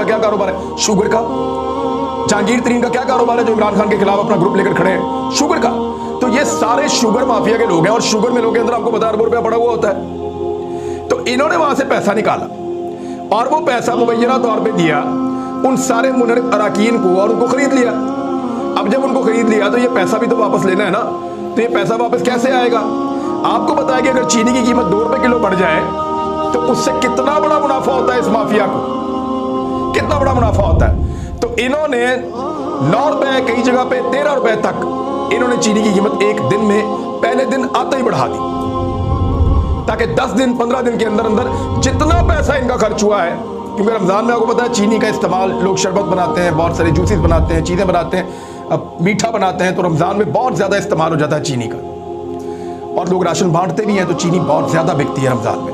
का क्या कारोबार है? शुगर का। जहांगीर तरीन का क्या कारोबार है जो इमरान खान के खिलाफ अपना ग्रुप लेकर खड़े हैं? शुगर का। तो ये सारे शुगर माफिया के लोग हैं और शुगर मिलों के अंदर आपको पता अरबों रुपया पड़ा हुआ होता है। तो इन्होंने वहां से पैसा निकाला और वो पैसा मुबैना तौर पर दिया उन सारे मुनरिफ अराकीन को और उनको खरीद लिया। अब जब उनको खरीद लिया तो ये पैसा भी तो वापस लेना है ना, तो ये पैसा वापस कैसे आएगा? आपको पता है कि अगर चीनी की कीमत 2 रुपए किलो बढ़ जाए तो उससे कितना बड़ा मुनाफा होता है इस माफिया को, कितना बड़ा मुनाफा होता है। तो इन्होंने 9 रुपए, कई जगह पे 13 रुपए तक इन्होंने चीनी की कीमत एक दिन में पहले दिन आते ही बढ़ा दी, ताकि 10 दिन 15 दिन के अंदर अंदर जितना पैसा इनका खर्च हुआ है, क्योंकि रमजान में आपको पता है चीनी का इस्तेमाल, लोग शरबत बनाते हैं, बहुत सारे जूसेस बनाते हैं, चीजें बनाते हैं, अब मीठा बनाते हैं, तो रमजान में बहुत ज्यादा इस्तेमाल हो जाता है चीनी का, और लोग राशन बांटते भी हैं तो चीनी बहुत ज्यादा बिकती है रमजान में।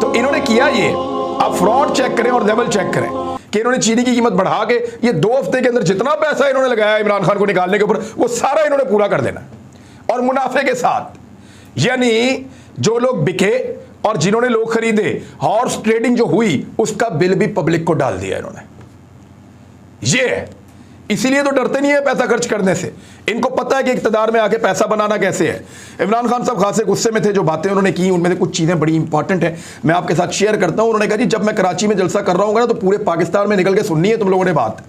तो इन्होंने किया ये, आप फ्रॉड चेक करें और लेवल चेक करें कि इन्होंने चीनी की कीमत बढ़ा के ये 2 हफ्ते के अंदर जितना पैसा इन्होंने लगाया इमरान खान को निकालने के ऊपर वो सारा इन्होंने पूरा कर देना और मुनाफे के साथ। यानी जो लोग बिके और जिन्होंने लोग खरीदे, हॉर्स ट्रेडिंग जो हुई उसका बिल भी पब्लिक को डाल दिया इन्होंने। ये इसीलिए तो डरते नहीं है पैसा खर्च करने से, इनको पता है कि इक्तदार में आके पैसा बनाना कैसे है। इमरान खान साहब खासे गुस्से में थे, जो बातें उन्होंने की उनमें से कुछ चीज़ें बड़ी इंपॉर्टेंट है, मैं आपके साथ शेयर करता हूं। उन्होंने कहा जी जब मैं कराची में जलसा कर रहा हूँ ना तो पूरे पाकिस्तान में निकल के सुननी है तुम लोगों ने बात,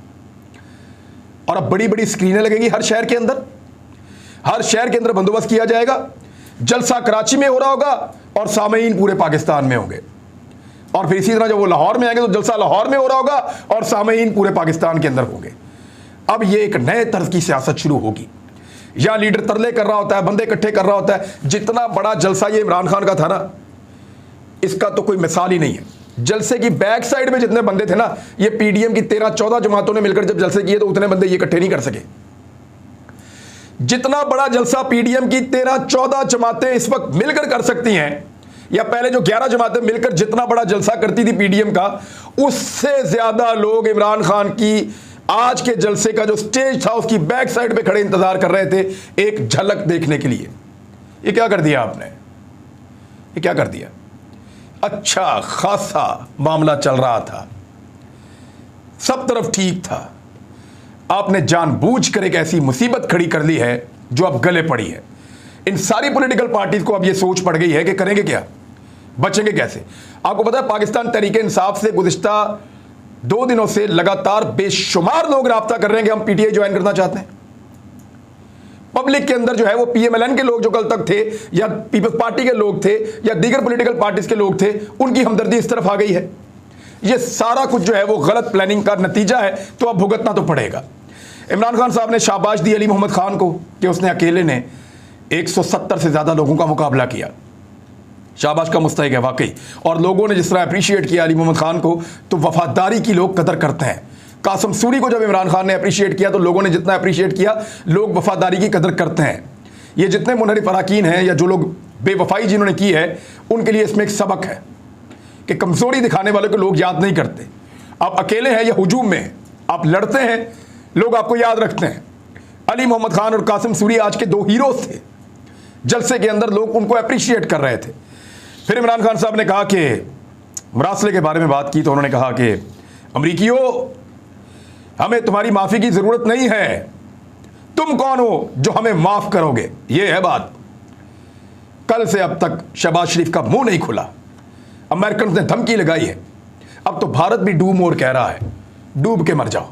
और अब बड़ी बड़ी स्क्रीनें लगेंगी हर शहर के अंदर, हर शहर के अंदर बंदोबस्त किया जाएगा। जलसा कराची में हो रहा होगा और सामईन पूरे पाकिस्तान में होंगे, और फिर इसी तरह जब वो लाहौर में आएंगे तो जलसा लाहौर में हो रहा होगा और सामईन पूरे पाकिस्तान के अंदर होंगे। अब ये एक नए तर्ज की सियासत शुरू होगी। या लीडर तरले कर रहा होता है, बंदे इकट्ठे कर रहा होता है। जितना बड़ा जलसा ये इमरान खान का था ना, इसका तो कोई मिसाल ही नहीं है। जलसे की बैक साइड में जितने बंदे थे ना, ये पीडीएम की 13-14 जमातों ने मिलकर जब जलसे किए तो उतने बंदे ये इकट्ठे नहीं कर सके। जितना बड़ा जलसा पीडीएम की 13-14 जमातें इस वक्त मिलकर कर सकती हैं, या पहले जो 11 जमातें मिलकर जितना बड़ा जलसा करती थी पीडीएम का, उससे ज्यादा लोग इमरान खान की आज के जलसे का जो स्टेज था उसकी बैक साइड पे खड़े इंतजार कर रहे थे एक झलक देखने के लिए। ये क्या कर दिया आपने, ये क्या कर दिया? अच्छा खासा मामला चल रहा था, सब तरफ ठीक था, आपने जानबूझकर एक ऐसी मुसीबत खड़ी कर ली है जो अब गले पड़ी है। इन सारी पॉलिटिकल पार्टीज को अब ये सोच पड़ गई है कि करेंगे क्या, बचेंगे कैसे। आपको पता है पाकिस्तान तहरीके इंसाफ से गुज़िश्ता 2 दिनों से लगातार बेशुमार लोग राब्ता कर रहे हैं कि हम पीटीआई ज्वाइन करना चाहते हैं। पब्लिक के अंदर जो है वो पीएमएलएन के लोग जो कल तक थे, या पीपल्स पार्टी के लोग थे, या दीगर पॉलिटिकल पार्टीज के लोग थे, उनकी हमदर्दी इस तरफ आ गई है। ये सारा कुछ जो है वो गलत प्लानिंग का नतीजा है, तो अब भुगतना तो पड़ेगा। इमरान खान साहब ने शाबाश दी अली मोहम्मद खान को कि उसने अकेले ने 170 से ज्यादा लोगों का मुकाबला किया। शाबाश का मुस्तहिक है वाकई, और लोगों ने जिस तरह अप्रिशिएट किया अली मोहम्मद खान को, तो वफादारी की लोग कदर करते हैं। कासिम सूरी को जब इमरान खान ने अप्रिशिएट किया तो लोगों ने जितना अप्रिशिएट किया, लोग वफादारी की कदर करते हैं। ये जितने मुनहरिफ अराकीन हैं या जो लोग बेवफाई जिन्होंने की है, उनके लिए इसमें एक सबक है कि कमजोरी दिखाने वालों को लोग याद नहीं करते। आप अकेले हैं या हुजूम में, आप लड़ते हैं, लोग आपको याद रखते हैं। अली मोहम्मद खान और कासिम सूरी आज के 2 हीरोज थे जलसे के अंदर, लोग उनको अप्रिशिएट कर रहे थे। फिर इमरान खान साहब ने कहा कि मरासले के बारे में बात की, तो उन्होंने कहा कि अमरीकियों, हमें तुम्हारी माफ़ी की ज़रूरत नहीं है, तुम कौन हो जो हमें माफ़ करोगे। ये है बात। कल से अब तक शहबाज शरीफ का मुंह नहीं खुला, अमेरिकन ने धमकी लगाई है, अब तो भारत भी डू मोर कह रहा है, डूब के मर जाओ।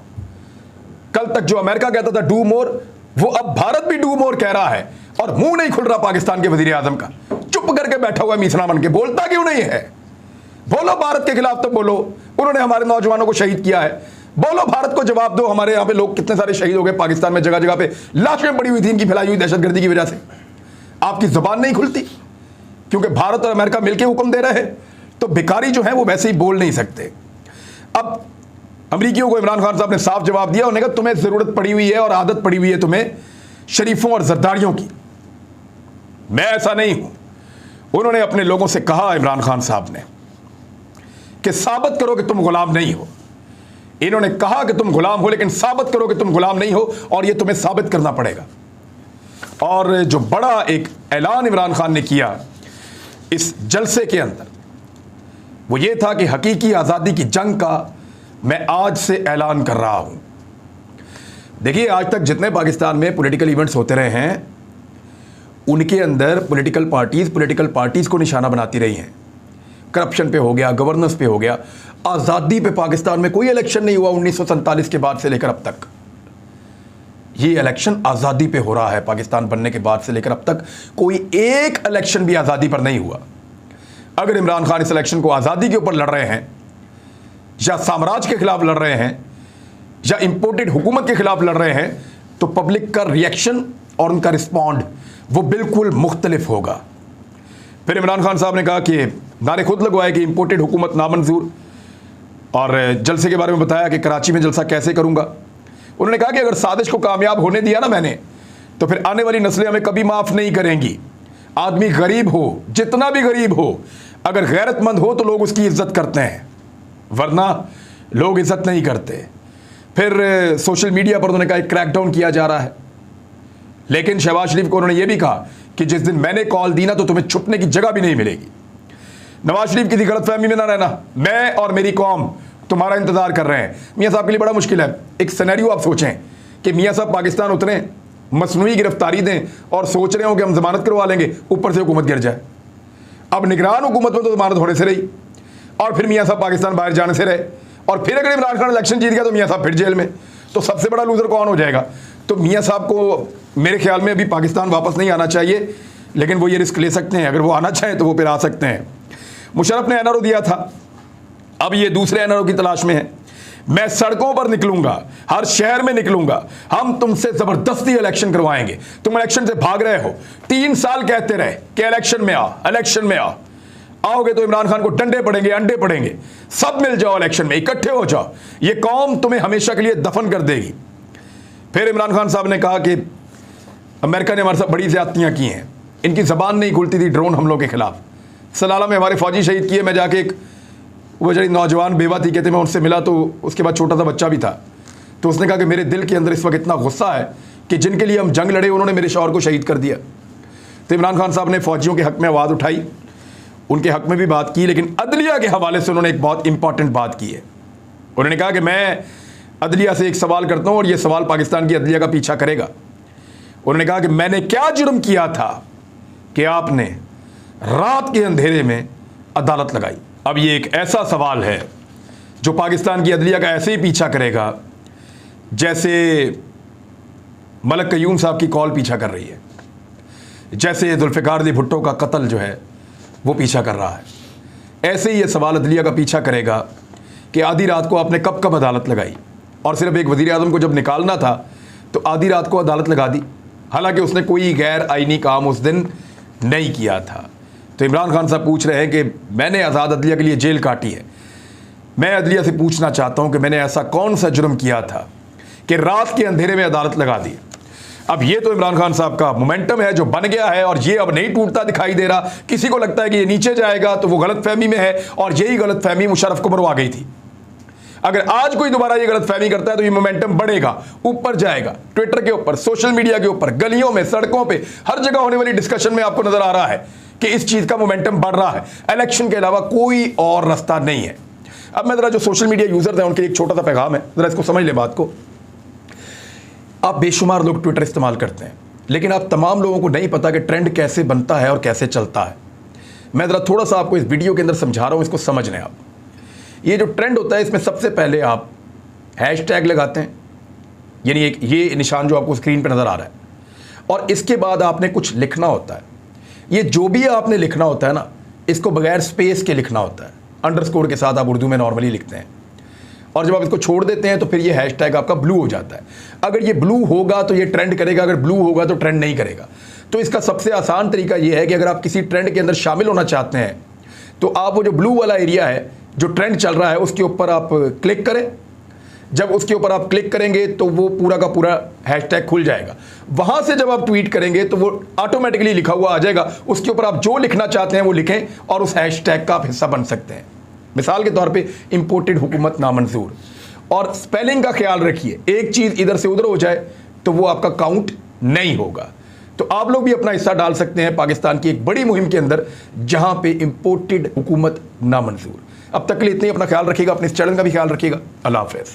कल तक जो अमेरिका कहता था डू मोर, वो अब भारत भी डू मोर कह रहा है, और मुंह नहीं खुल रहा पाकिस्तान के वजीर आजम का, चुप करके बैठा हुआ मीसना बन के। बोलता क्यों नहीं है? बोलो भारत के खिलाफ तो बोलो, उन्होंने हमारे नौजवानों को शहीद किया है, बोलो भारत को जवाब दो। हमारे यहाँ पे लोग कितने सारे शहीद हो गए, पाकिस्तान में जगह जगह पे लाशें पड़ी हुई थी इनकी फैलाई हुई दहशतगर्दी की वजह से। आपकी जुबान नहीं खुलती क्योंकि भारत और अमेरिका मिलकर हुक्म दे रहे हैं, तो भिखारी जो है वो वैसे ही बोल नहीं सकते। अब अमरीकियों को इमरान खान साहब ने साफ जवाब दिया, उन्होंने कहा तुम्हें जरूरत पड़ी हुई है और आदत पड़ी हुई है तुम्हें शरीफों और जरदारियों की, मैं ऐसा नहीं हूं। उन्होंने अपने लोगों से कहा, इमरान खान साहब ने, कि साबित करो कि तुम गुलाम नहीं हो। इन्होंने कहा कि तुम गुलाम हो, लेकिन साबित करो कि तुम गुलाम नहीं हो, और यह तुम्हें साबित करना पड़ेगा। और जो बड़ा एक ऐलान इमरान खान ने किया इस जलसे के अंदर, वो ये था कि हकीकी आज़ादी की जंग का मैं आज से ऐलान कर रहा हूं। देखिए, आज तक जितने पाकिस्तान में पॉलिटिकल इवेंट्स होते रहे हैं, उनके अंदर पॉलिटिकल पार्टीज को निशाना बनाती रही हैं। करप्शन पे हो गया, गवर्नेंस पे हो गया। आज़ादी पे पाकिस्तान में कोई इलेक्शन नहीं हुआ 1947 के बाद से लेकर अब तक। ये इलेक्शन आज़ादी पे हो रहा है। पाकिस्तान बनने के बाद से लेकर अब तक कोई एक इलेक्शन भी आज़ादी पर नहीं हुआ। अगर इमरान खान इस इलेक्शन को आज़ादी के ऊपर लड़ रहे हैं, या साम्राज्य के खिलाफ लड़ रहे हैं, या इंपोर्टेड हुकूमत के खिलाफ लड़ रहे हैं, तो पब्लिक का रिएक्शन और उनका रिस्पॉन्ड वो बिल्कुल मुख्तलिफ होगा। फिर इमरान खान साहब ने कहा कि नारे खुद लगवाए कि इंपोर्टेड हुकूमत नामंजूर, और जलसे के बारे में बताया कि कराची में जलसा कैसे करूंगा। उन्होंने कहा कि अगर साजिश को कामयाब होने दिया ना मैंने, तो फिर आने वाली नस्लें हमें कभी माफ़ नहीं करेंगी। आदमी गरीब हो, जितना भी गरीब हो, अगर गैरतमंद हो तो लोग उसकी इज्जत करते हैं, वरना लोग इज्जत नहीं करते। फिर सोशल मीडिया पर उन्होंने कहा क्रैकडाउन किया जा रहा है, लेकिन शहबाज शरीफ को उन्होंने यह भी कहा कि जिस दिन मैंने कॉल दी ना, तो तुम्हें छुपने की जगह भी नहीं मिलेगी। नवाज शरीफ किसी गलतफहमी में ना रहना, मैं और मेरी कौम तुम्हारा इंतजार कर रहे हैं। मियाँ साहब के लिए बड़ा मुश्किल है। एक सिनेरियो आप सोचें कि मियाँ साहब पाकिस्तान उतरे, मसनूई गिरफ्तारी दें और सोच रहे हो कि हम जमानत करवा लेंगे, ऊपर से हुकूमत गिर जाए। अब निगरान हुकूमत में तो जमानत होने से रही, और फिर मियाँ साहब पाकिस्तान बाहर जाने से रहे, और फिर अगर इमरान खान इलेक्शन जीत गया तो मियाँ साहब फिर जेल में। तो सबसे बड़ा लूजर कौन हो जाएगा? तो मियाँ साहब को मेरे ख्याल में अभी पाकिस्तान वापस नहीं आना चाहिए, लेकिन वो ये रिस्क ले सकते हैं। अगर वो आना चाहें तो वो फिर आ सकते हैं। मुशर्रफ ने एनआरओ दिया था, अब ये दूसरे एनआरओ की तलाश में है। मैं सड़कों पर निकलूंगा, हर शहर में निकलूंगा, हम तुमसे जबरदस्ती इलेक्शन करवाएंगे। तुम इलेक्शन से भाग रहे हो, 3 साल कहते रहे कि इलेक्शन में आ, इलेक्शन में आ। आओगे तो इमरान खान को डंडे पड़ेंगे, अंडे पड़ेंगे, सब मिल जाओ इलेक्शन में, इकट्ठे हो जाओ, ये कौम तुम्हें हमेशा के लिए दफन कर देगी। फिर इमरान खान साहब ने कहा कि अमेरिका ने हमारे साथ बड़ी ज्यादतियां की हैं, इनकी जबान नहीं खुलती थी ड्रोन हमलों के खिलाफ। सलाला में हमारे फौजी शहीद किए। मैं जाके एक वो जड़ी नौजवान बेवा थी, कहते मैं उनसे मिला, तो उसके बाद छोटा सा बच्चा भी था, तो उसने कहा कि मेरे दिल के अंदर इस वक्त इतना गुस्सा है कि जिनके लिए हम जंग लड़े उन्होंने मेरे शौहर को शहीद कर दिया। तो इमरान खान साहब ने फौजियों के हक में आवाज़ उठाई, उनके हक में भी बात की, लेकिन अदलिया के हवाले से उन्होंने एक बहुत इंपॉर्टेंट बात की है। उन्होंने कहा कि मैं अदलिया से एक सवाल करता हूँ और ये सवाल पाकिस्तान की अदलिया का पीछा करेगा। उन्होंने कहा कि मैंने क्या जुर्म किया था कि आपने रात के अंधेरे में अदालत लगाई। अब ये एक ऐसा सवाल है जो पाकिस्तान की अदलिया का ऐसे ही पीछा करेगा जैसे मलक कयूम साहब की कॉल पीछा कर रही है, जैसे जुल्फ़िकार अली भुट्टो का कत्ल जो है वो पीछा कर रहा है। ऐसे ही ये सवाल अदलिया का पीछा करेगा कि आधी रात को आपने कब कब अदालत लगाई, और सिर्फ एक वज़ीर आज़म को जब निकालना था तो आधी रात को अदालत लगा दी, हालांकि उसने कोई गैर आईनी काम उस दिन नहीं किया था। तो इमरान खान साहब पूछ रहे हैं कि मैंने आज़ाद अदलिया के लिए जेल काटी है। मैं अदलिया से पूछना चाहता हूं कि मैंने ऐसा कौन सा जुर्म किया था कि रात के अंधेरे में अदालत लगा दी। अब ये तो इमरान खान साहब का मोमेंटम है जो बन गया है, और ये अब नहीं टूटता दिखाई दे रहा। किसी को लगता है कि ये नीचे जाएगा तो वो गलतफहमी में है, और यही गलतफहमी मुशर्रफ को मरवा गई थी। अगर आज कोई दोबारा ये गलतफहमी करता है तो ये मोमेंटम बढ़ेगा, ऊपर जाएगा। ट्विटर के ऊपर, सोशल मीडिया के ऊपर, गलियों में, सड़कों पे, हर जगह होने वाली डिस्कशन में आपको नजर आ रहा है कि इस चीज का मोमेंटम बढ़ रहा है। इलेक्शन के अलावा कोई और रास्ता नहीं है। अब मैं जरा जो सोशल मीडिया यूजर्स हैं उनके लिए एक छोटा सा पैगाम है, जरा इसको समझ ले बात को। आप बेशुमार लोग ट्विटर इस्तेमाल करते हैं, लेकिन आप तमाम लोगों को नहीं पता कि ट्रेंड कैसे बनता है और कैसे चलता है। मैं जरा थोड़ा सा आपको इस वीडियो के अंदर समझा रहा हूं, इसको समझ लें आप। ये जो ट्रेंड होता है इसमें सबसे पहले आप हैशटैग लगाते हैं, यानी एक ये निशान जो आपको स्क्रीन पर नजर आ रहा है, और इसके बाद आपने कुछ लिखना होता है। ये जो भी आपने लिखना होता है ना, इसको बगैर स्पेस के लिखना होता है, अंडरस्कोर के साथ आप उर्दू में नॉर्मली लिखते हैं, और जब आप इसको छोड़ देते हैं तो फिर ये हैशटैग आपका ब्लू हो जाता है। अगर ये ब्लू होगा तो ये ट्रेंड करेगा, अगर ब्लू होगा तो ट्रेंड नहीं करेगा। तो इसका सबसे आसान तरीका ये है कि अगर आप किसी ट्रेंड के अंदर शामिल होना चाहते हैं तो आप वो जो ब्लू वाला एरिया है जो ट्रेंड चल रहा है उसके ऊपर आप क्लिक करें। जब उसके ऊपर आप क्लिक करेंगे तो वो पूरा का पूरा हैशटैग खुल जाएगा। वहां से जब आप ट्वीट करेंगे तो वो ऑटोमेटिकली लिखा हुआ आ जाएगा, उसके ऊपर आप जो लिखना चाहते हैं वो लिखें और उस हैशटैग का आप हिस्सा बन सकते हैं। मिसाल के तौर पे इंपोर्टेड हुकूमत नामंजूर, और स्पेलिंग का ख्याल रखिए, एक चीज इधर से उधर हो जाए तो वो आपका काउंट नहीं होगा। तो आप लोग भी अपना हिस्सा डाल सकते हैं पाकिस्तान की एक बड़ी मुहिम के अंदर जहां पे इंपोर्टेड हुकूमत नामंजूर। अब तक के लिए इतने, अपना ख्याल रखिएगा, अपने इस चैनल का भी ख्याल रखिएगा। अल्लाह हाफ़िज़।